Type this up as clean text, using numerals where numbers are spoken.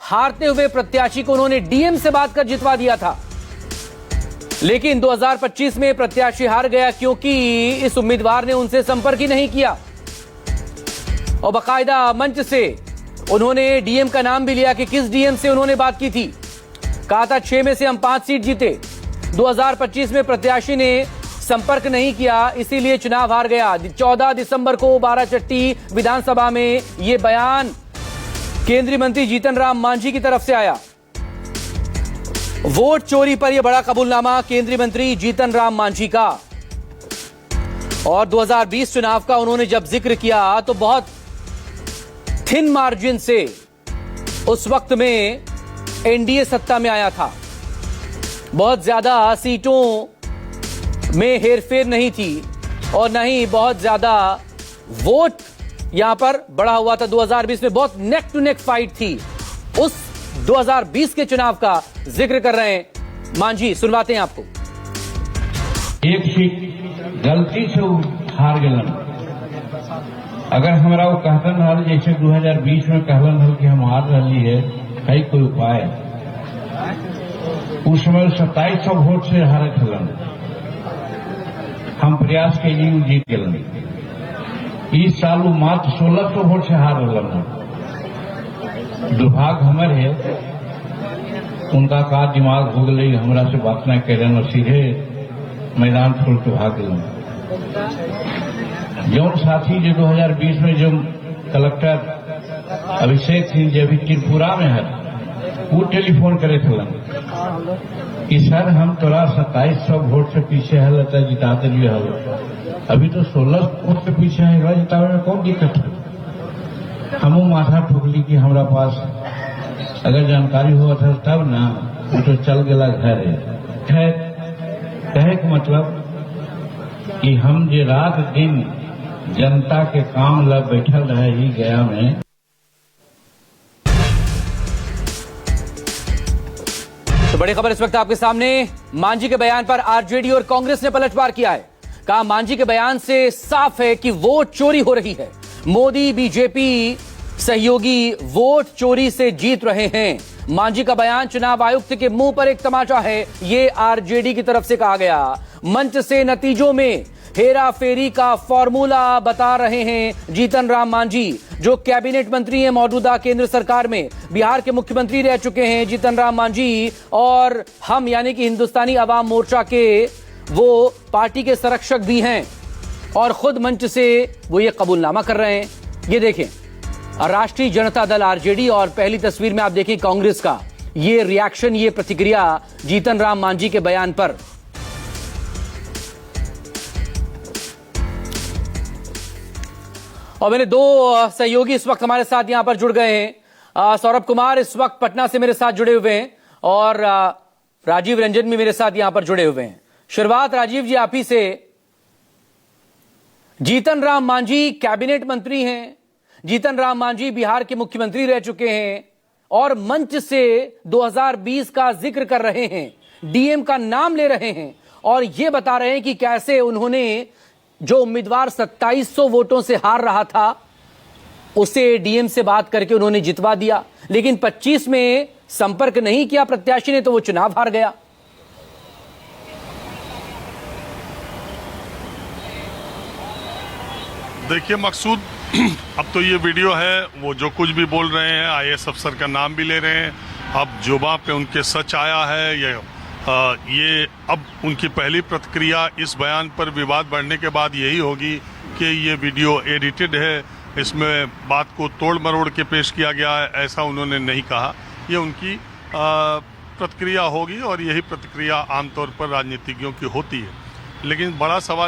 हारते हुए प्रत्याशी को उन्होंने डीएम से बात कर जितवा दिया था। लेकिन 2025 में प्रत्याशी हार गया क्योंकि इस उम्मीदवार ने उनसे संपर्क ही नहीं किया और बाकायदा मंच से उन्होंने डीएम का नाम भी लिया कि किस डीएम से उन्होंने बात की थी। कहा था 6 में से हम 5 सीट जीते। 2025 में प्रत्याशी ने संपर्क नहीं किया, इसीलिए चुनाव हार गया। 14 दिसंबर को बाराचट्टी विधानसभा में यह बयान केंद्रीय मंत्री जीतन राम मांझी की तरफ से आया। वोट चोरी पर यह बड़ा कबूलनामा केंद्रीय मंत्री जीतन राम मांझी का। और 2020 चुनाव का उन्होंने जब जिक्र किया तो बहुत थिन मार्जिन से उस वक्त में एनडीए सत्ता में आया था। बहुत ज्यादा सीटों में हेरफेर नहीं थी और न ही बहुत ज्यादा वोट यहां पर बढ़ा हुआ था। 2020 में बहुत नेक टू नेक फाइट थी। उस 2020 के चुनाव का जिक्र कर रहे हैं मांझी, सुनवाते हैं आपको। एक सीट गलती से हार गलन। अगर हमरा वो कहतन हल जैसे 2020 में कहलन हल कि हम हार रही है कोई उपाय, उस समय 2700 वोट से हारे खलन। हम प्रयास के लिए जीत गलन। इस साल वो मात्र 1600 वोट से हार रहा। दुर्भाग्य हमारे है, उनका का दिमाग हो गई, हमरा से बात न करें और सीधे मैदान छोड़ के भाग गए। जौन साथी जो 2020 में जो कलेक्टर अभिषेक सिंह जो अभी त्रिपुरा में है, वो टेलीफोन करे थे कि सर हम तोरा 2700 वोट से पीछे है, लता जिताते लिए हल, अभी तो 16 वोट से पीछे है, जितावे में कौन दिक्कत है। हम माथा ठोकली कि हमारा पास अगर जानकारी हुआ था तब ना, तो चल गया घर है। कहे का मतलब कि हम जे रात दिन जनता के काम ला बैठल रहे ही गया में। तो बड़ी खबर इस वक्त आपके सामने। मांझी के बयान पर आरजेडी और कांग्रेस ने पलटवार किया है। कहा मांझी के बयान से साफ है कि वोट चोरी हो रही है। मोदी बीजेपी सहयोगी वोट चोरी से जीत रहे हैं। मांझी का बयान चुनाव आयुक्त के मुंह पर एक तमाचा है, ये आरजेडी की तरफ से कहा गया। मंच से नतीजों में हेरा फेरी का फॉर्मूला बता रहे हैं जीतन राम मांझी, जो कैबिनेट मंत्री हैं मौजूदा केंद्र सरकार में। बिहार के मुख्यमंत्री रह चुके हैं जीतन राम मांझी और हम यानी कि हिंदुस्तानी अवाम मोर्चा के वो पार्टी के संरक्षक भी हैं और खुद मंच से वो ये कबूलनामा कर रहे हैं। ये देखें, राष्ट्रीय जनता दल आरजेडी और पहली तस्वीर में आप देखें कांग्रेस का ये रिएक्शन, ये प्रतिक्रिया जीतन राम मांझी के बयान पर। और मेरे दो सहयोगी इस वक्त हमारे साथ यहां पर जुड़ गए हैं। सौरभ कुमार इस वक्त पटना से मेरे साथ जुड़े हुए हैं और राजीव रंजन भी मेरे साथ यहां पर जुड़े हुए हैं। शुरुआत राजीव जी आप ही से। जीतन राम मांझी कैबिनेट मंत्री हैं, जीतन राम मांझी बिहार के मुख्यमंत्री रह चुके हैं और मंच से 2020 का जिक्र कर रहे हैं, डीएम का नाम ले रहे हैं और यह बता रहे हैं कि कैसे उन्होंने जो उम्मीदवार 2700 वोटों से हार रहा था उसे डीएम से बात करके उन्होंने जितवा दिया। लेकिन 25 में संपर्क नहीं किया प्रत्याशी ने तो वो चुनाव हार गया। देखिए मकसूद, अब तो ये वीडियो है, वो जो कुछ भी बोल रहे हैं, आईएएस अफसर का नाम भी ले रहे हैं। अब जुबान पे उनके सच आया है, ये अब उनकी पहली प्रतिक्रिया इस बयान पर विवाद बढ़ने के बाद यही होगी कि ये वीडियो एडिटेड है, इसमें बात को तोड़ मरोड़ के पेश किया गया है, ऐसा उन्होंने नहीं कहा। ये उनकी प्रतिक्रिया होगी और यही प्रतिक्रिया आमतौर पर राजनीतिज्ञों की होती है। लेकिन बड़ा सवाल